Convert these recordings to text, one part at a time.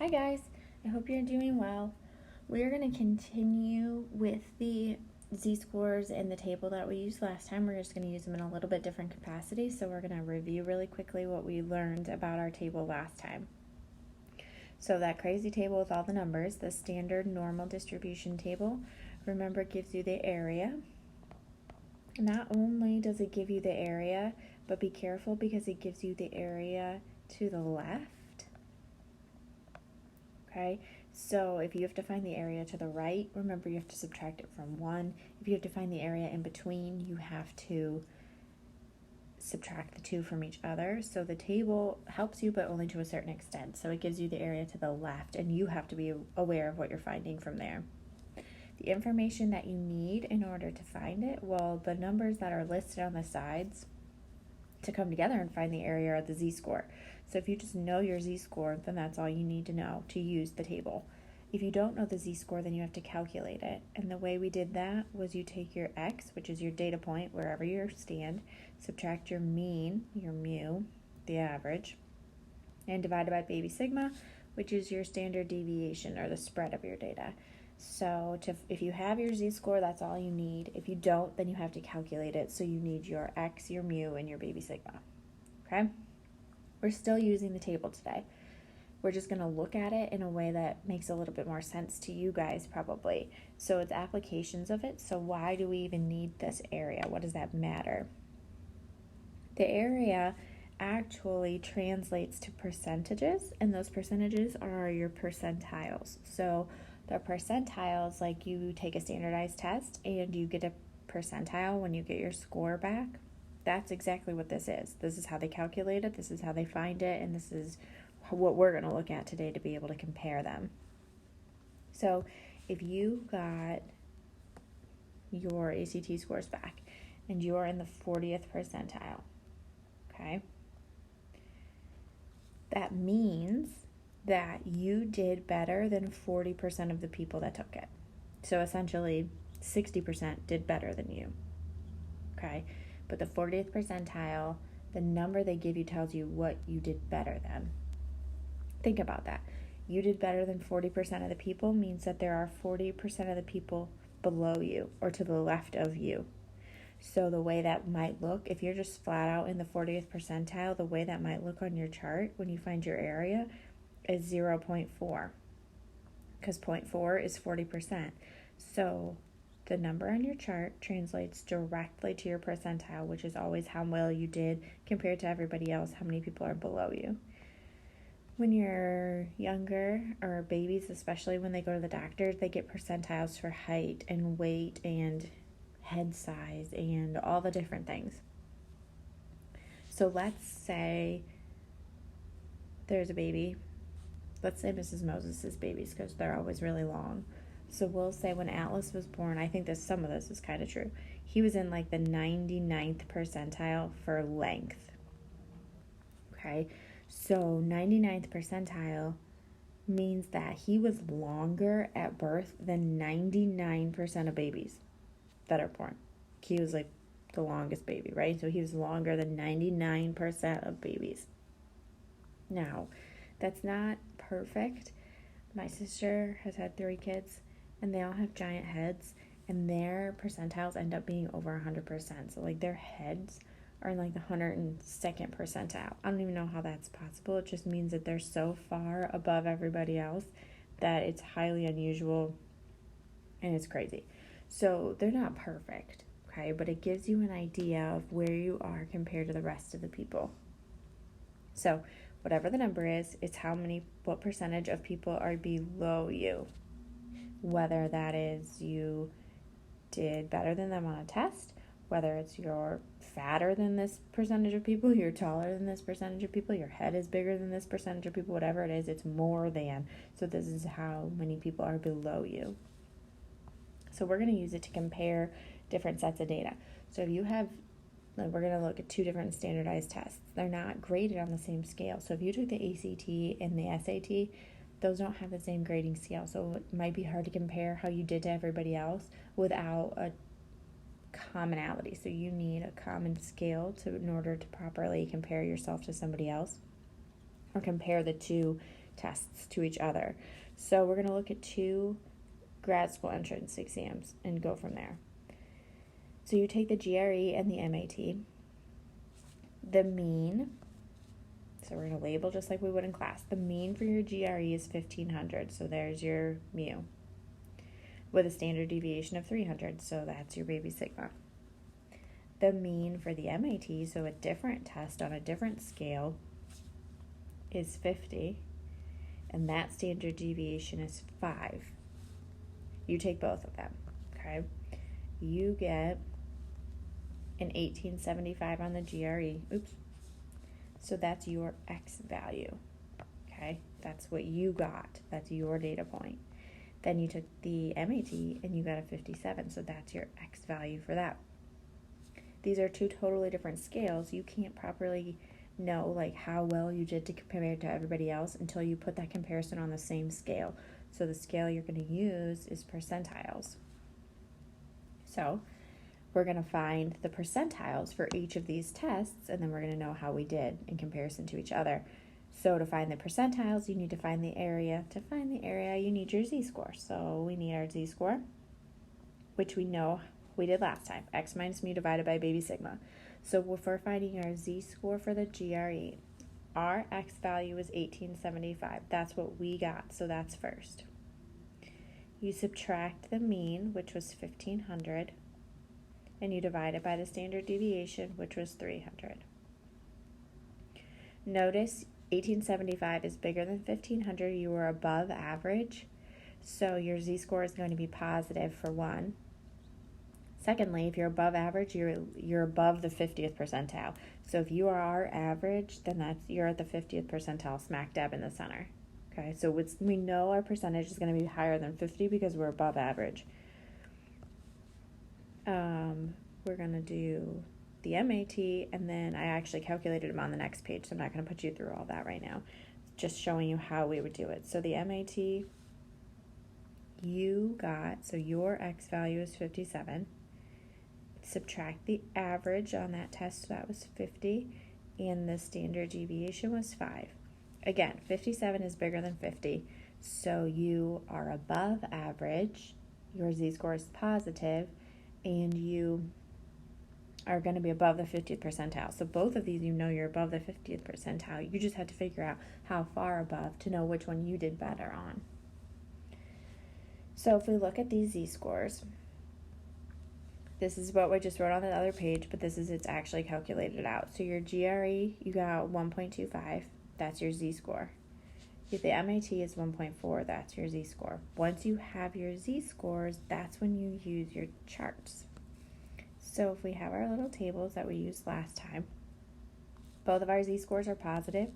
Hi guys, I hope you're doing well. We're going to continue with the z-scores in the table that we used last time. We're just going to use them in a little bit different capacity, so we're going to review really quickly what we learned about our table last time. So that crazy table with all the numbers, the standard normal distribution table, remember, gives you the area. Not only does it give you the area, but be careful because it gives you the area to the left. Okay, so if you have to find the area to the right, remember you have to subtract it from 1. If you have to find the area in between, you have to subtract the 2 from each other. So the table helps you, but only to a certain extent. So it gives you the area to the left, and you have to be aware of what you're finding from there. The information that you need in order to find it, well, the numbers that are listed on the sides to come together and find the area are the z-score. So if you just know your z-score, then that's all you need to know to use the table. If you don't know the z-score, then you have to calculate it. And the way we did that was you take your x, which is your data point, wherever you stand, subtract your mean, your mu, the average, and divide it by baby sigma, which is your standard deviation or the spread of your data. So if you have your z-score, that's all you need. If you don't, then you have to calculate it. So you need your x, your mu, and your baby sigma. Okay? We're still using the table today. We're just going to look at it in a way that makes a little bit more sense to you guys probably. So it's applications of it. So why do we even need this area? What does that matter? The area actually translates to percentages, and those percentages are your percentiles. So the percentiles, like you take a standardized test and you get a percentile when you get your score back. That's exactly what this is. This is how they calculate it, this is how they find it, and this is what we're going to look at today to be able to compare them. So if you got your ACT scores back and you're in the 40th percentile, okay, that means that you did better than 40% of the people that took it. So essentially 60% did better than you, okay? But the 40th percentile, the number they give you tells you what you did better than. Think about that. You did better than 40% of the people means that there are 40% of the people below you or to the left of you. So the way that might look, if you're just flat out in the 40th percentile, the way that might look on your chart when you find your area is 0.4, because 0.4 is 40%. So the number on your chart translates directly to your percentile, which is always how well you did compared to everybody else, how many people are below you. When you're younger, or babies especially, when they go to the doctor, they get percentiles for height and weight and head size and all the different things. So let's say there's a baby. Let's say Mrs. Moses' babies, because they're always really long. So we'll say when Atlas was born, I think some of this is kind of true. He was in like the 99th percentile for length. Okay, so 99th percentile means that he was longer at birth than 99% of babies that are born. He was like the longest baby, right? So he was longer than 99% of babies. Now, that's not perfect. My sister has had 3 kids, and they all have giant heads, and their percentiles end up being over 100%. So, like, their heads are in, like, the 102nd percentile. I don't even know how that's possible. It just means that they're so far above everybody else that it's highly unusual, and it's crazy. So, they're not perfect, okay? But it gives you an idea of where you are compared to the rest of the people. So, whatever the number is, it's what percentage of people are below you. Whether that is you did better than them on a test, whether it's you're fatter than this percentage of people, you're taller than this percentage of people, your head is bigger than this percentage of people, whatever it is, it's more than. So this is how many people are below you. So we're going to use it to compare different sets of data. So if you have, we're going to look at 2 different standardized tests. They're not graded on the same scale. So if you took the ACT and the SAT, those don't have the same grading scale. So it might be hard to compare how you did to everybody else without a commonality. So you need a common scale in order to properly compare yourself to somebody else, or compare the 2 tests to each other. So we're going to look at 2 grad school entrance exams and go from there. So you take the GRE and the MAT. The mean, so we're going to label just like we would in class. The mean for your GRE is 1,500, so there's your mu, with a standard deviation of 300, so that's your baby sigma. The mean for the MAT, so a different test on a different scale, is 50, and that standard deviation is 5. You take both of them, okay? You get an 1875 on the GRE. Oops. So that's your X value, okay? That's what you got. That's your data point. Then you took the MAT and you got a 57, so that's your X value for that. These are 2 totally different scales. You can't properly know like how well you did to compare to everybody else until you put that comparison on the same scale. So the scale you're going to use is percentiles. So we're going to find the percentiles for each of these tests, and then we're going to know how we did in comparison to each other. So to find the percentiles, you need to find the area. To find the area, you need your z-score. So we need our z-score, which we know we did last time, x minus mu divided by baby sigma. So if we're finding our z-score for the GRE, our x value is 1875. That's what we got, so that's first. You subtract the mean, which was 1,500, and you divide it by the standard deviation, which was 300. Notice 1875 is bigger than 1,500. You were above average, so your z-score is going to be positive for 1. Secondly, if you're above average, you're above the 50th percentile. So if you are average, then you're at the 50th percentile, smack dab in the center. Okay, so we know our percentage is going to be higher than 50 because we're above average. We're going to do the MAT, and then I actually calculated them on the next page, so I'm not going to put you through all that right now. Just showing you how we would do it. So the MAT, you got, so your X value is 57. Subtract the average on that test, so that was 50, and the standard deviation was 5. Again, 57 is bigger than 50, so you are above average, your z-score is positive, and you are going to be above the 50th percentile. So both of these, you know you're above the 50th percentile. You just have to figure out how far above to know which one you did better on. So if we look at these z-scores, this is what we just wrote on the other page, but it's actually calculated out. So your GRE, you got 1.25, that's your z-score. If the MAT is 1.4, that's your z-score. Once you have your z-scores, that's when you use your charts. So if we have our little tables that we used last time, both of our z-scores are positive,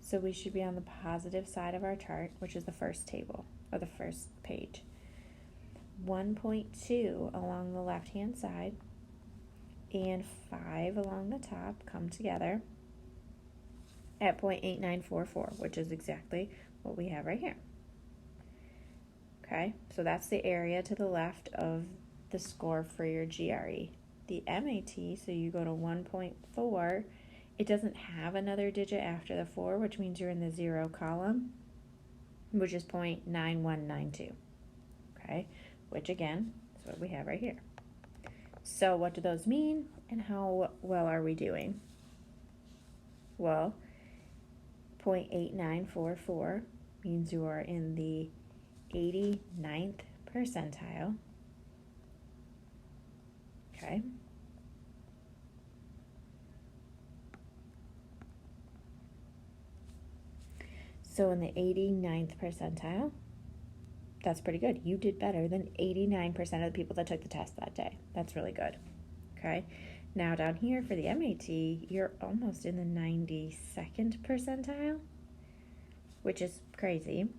so we should be on the positive side of our chart, which is the first table, or the first page. 1.2 along the left-hand side and 5 along the top come together at 0.8944, which is exactly what we have right here. Okay, so that's the area to the left of the score for your GRE. The MAT, so you go to 1.4, it doesn't have another digit after the 4, which means you're in the 0 column, which is 0.9192, okay, which again is what we have right here. So what do those mean, and how well are we doing? Well, 0.8944 means you are in the 89th percentile. Okay. So in the 89th percentile, that's pretty good. You did better than 89% of the people that took the test that day. That's really good. Okay. Now down here for the MAT, you're almost in the 92nd percentile, which is crazy.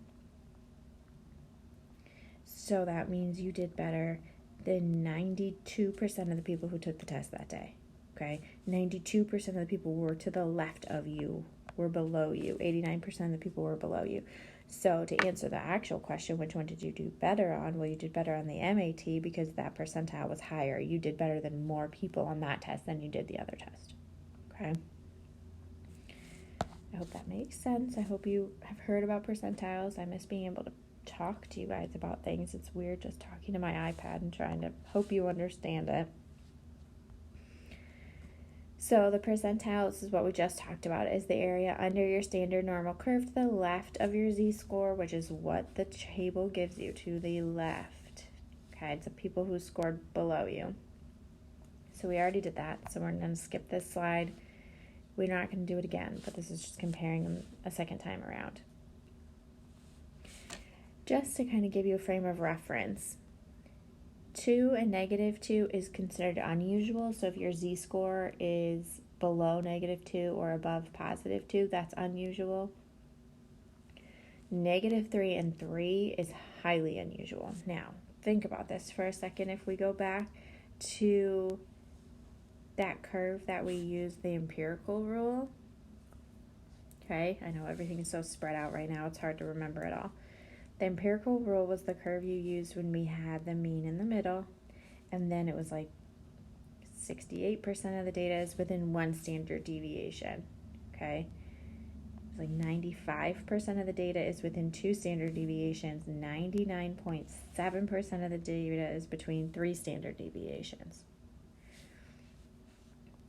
So that means you did better than 92% of the people who took the test that day. Okay? 92% of the people were to the left of you, were below you. 89% of the people were below you. So to answer the actual question, which one did you do better on? Well, you did better on the MAT because that percentile was higher. You did better than more people on that test than you did the other test. Okay? I hope that makes sense. I hope you have heard about percentiles. I miss being able to talk to you guys about things. It's weird just talking to my iPad and trying to hope you understand it. So the percentiles is what we just talked about, is the area under your standard normal curve to the left of your z-score, which is what the table gives you, to the left. Okay, it's the people who scored below you. So we already did that, so we're going to skip this slide. We're not going to do it again, but this is just comparing them a second time around. Just to kind of give you a frame of reference, 2 and -2 is considered unusual. So if your z-score is below -2 or above +2, that's unusual. -3 and 3 is highly unusual. Now, think about this for a second. If we go back to that curve that we used, the empirical rule, okay, I know everything is so spread out right now, it's hard to remember it all. The empirical rule was the curve you used when we had the mean in the middle, and then it was like 68% of the data is within 1 standard deviation, okay? It's like 95% of the data is within 2 standard deviations, 99.7% of the data is between 3 standard deviations.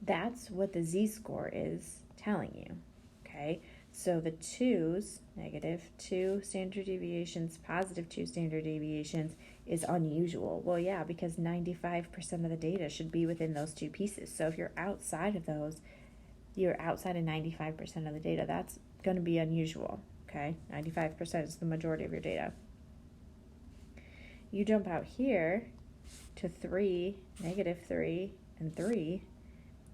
That's what the z-score is telling you, okay? So the 2's, -2 standard deviations, +2 standard deviations, is unusual. Well, yeah, because 95% of the data should be within those 2 pieces. So if you're outside of those, you're outside of 95% of the data. That's going to be unusual, okay? 95% is the majority of your data. You jump out here to 3, -3, and 3,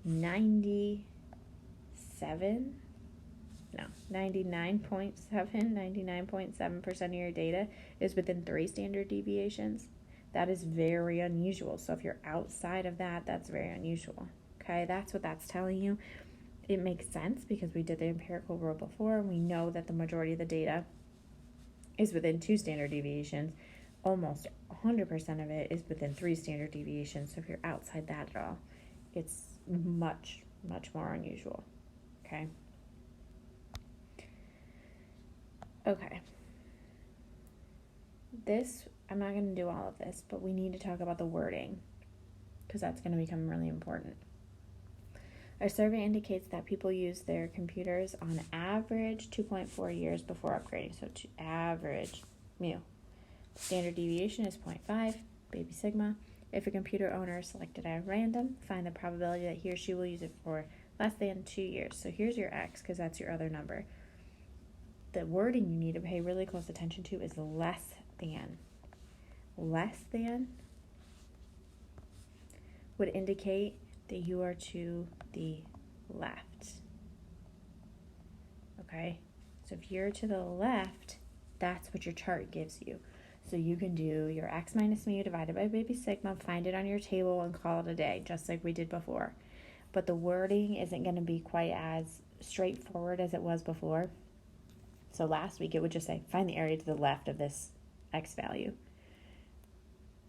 99.7% of your data is within 3 standard deviations. That is very unusual. So if you're outside of that, that's very unusual. Okay, that's what that's telling you. It makes sense because we did the empirical rule before, and we know that the majority of the data is within 2 standard deviations. Almost 100% of it is within 3 standard deviations. So if you're outside that at all, it's much more unusual. Okay. This, I'm not going to do all of this, but we need to talk about the wording because that's going to become really important. Our survey indicates that people use their computers on average 2.4 years before upgrading. So to average mu. Standard deviation is 0.5, baby sigma. If a computer owner is selected at random, find the probability that he or she will use it for less than 2 years. So here's your x because that's your other number. The wording you need to pay really close attention to is less than. Less than would indicate that you are to the left. Okay? So if you're to the left, that's what your chart gives you. So you can do your x minus mu divided by baby sigma, find it on your table, and call it a day, just like we did before. But the wording isn't going to be quite as straightforward as it was before. So last week it would just say, find the area to the left of this x value.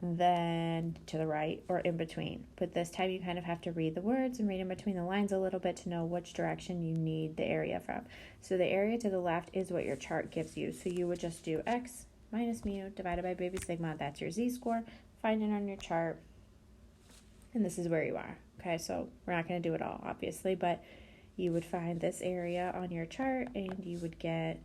Then to the right or in between. But this time you kind of have to read the words and read in between the lines a little bit to know which direction you need the area from. So the area to the left is what your chart gives you. So you would just do x minus mu divided by baby sigma. That's your z-score. Find it on your chart. And this is where you are. Okay, so we're not going to do it all, obviously, but you would find this area on your chart and you would get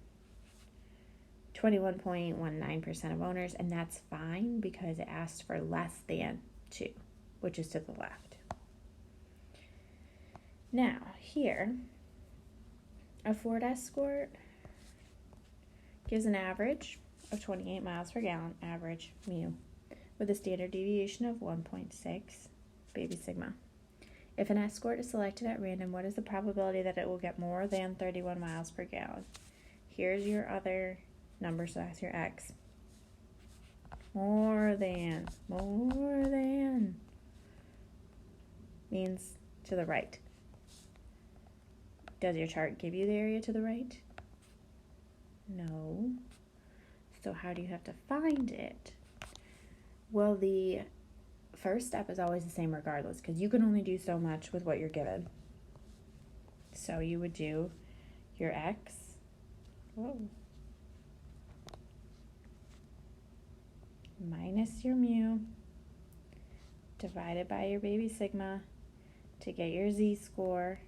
21.19% of owners, and that's fine because it asked for less than 2, which is to the left. Now, here, a Ford Escort gives an average of 28 miles per gallon, average mu, with a standard deviation of 1.6, baby sigma. If an Escort is selected at random, what is the probability that it will get more than 31 miles per gallon? Here's your other number, so that's your x. More than means to the right. Does your chart give you the area to the right? No. So how do you have to find it? Well, the first step is always the same regardless, because you can only do so much with what you're given. So you would do your x, whoa, minus your mu, divided by your baby sigma to get your z-score.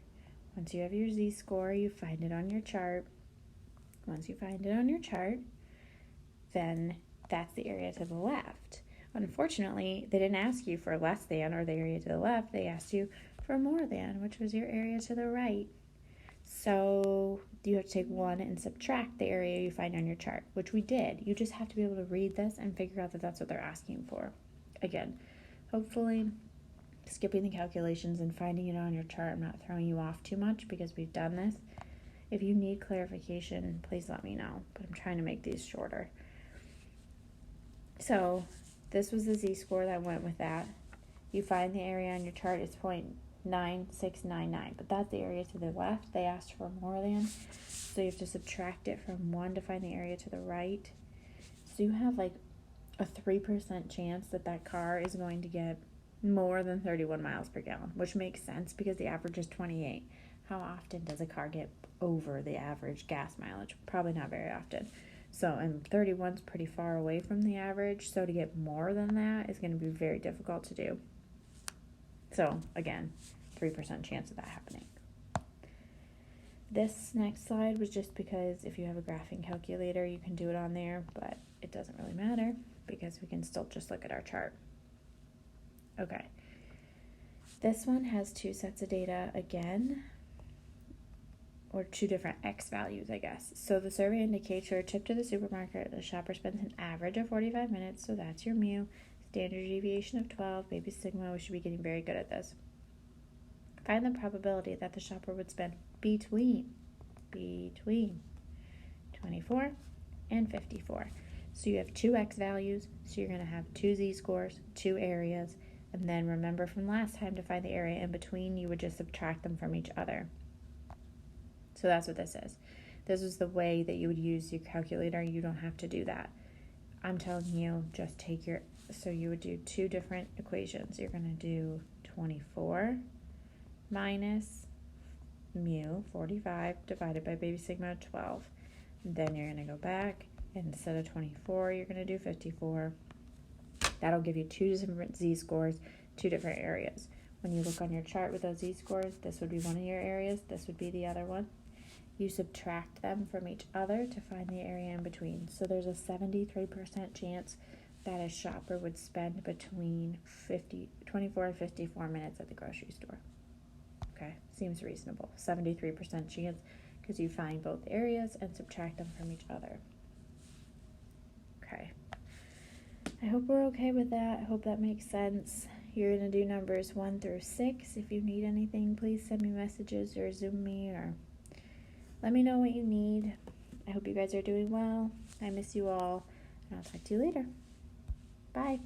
Once you have your z-score, you find it on your chart. Once you find it on your chart, then that's the area to the left. Unfortunately, they didn't ask you for less than or the area to the left. They asked you for more than, which was your area to the right. So you have to take 1 and subtract the area you find on your chart, which we did. You just have to be able to read this and figure out that that's what they're asking for. Again, hopefully skipping the calculations and finding it on your chart, I'm not throwing you off too much because we've done this. If you need clarification, please let me know, but I'm trying to make these shorter. So this was the z-score that went with that. You find the area on your chart, it's 0.9699, but that's the area to the left. They asked for more than, so you have to subtract it from 1 to find the area to the right. So you have like a 3% chance that that car is going to get more than 31 miles per gallon, which makes sense because the average is 28. How often does a car get over the average gas mileage? Probably not very often. So, and 31's pretty far away from the average, so to get more than that is going to be very difficult to do. So, again, 3% chance of that happening. This next slide was just because if you have a graphing calculator, you can do it on there, but it doesn't really matter because we can still just look at our chart. Okay. This one has 2 sets of data again, or 2 different x values, I guess. So the survey indicates your trip to the supermarket. The shopper spends an average of 45 minutes, so that's your mu. Standard deviation of 12, baby sigma. We should be getting very good at this. Find the probability that the shopper would spend between 24 and 54. So you have 2 x values, so you're going to have 2 z-scores, 2 areas, and then remember from last time to find the area in between, you would just subtract them from each other. So that's what this is. This is the way that you would use your calculator. You don't have to do that. I'm telling you, just take your, so you would do 2 different equations. You're going to do 24 minus mu, 45, divided by baby sigma, 12. And then you're going to go back, and instead of 24, you're going to do 54. That'll give you 2 different z-scores, 2 different areas. When you look on your chart with those z-scores, this would be one of your areas, this would be the other one. You subtract them from each other to find the area in between. So there's a 73% chance that a shopper would spend between 24 and 54 minutes at the grocery store. Okay, seems reasonable. 73% chance because you find both areas and subtract them from each other. Okay. I hope we're okay with that. I hope that makes sense. You're going to do numbers 1 through 6. If you need anything, please send me messages or Zoom me or let me know what you need. I hope you guys are doing well. I miss you all, and I'll talk to you later. Bye.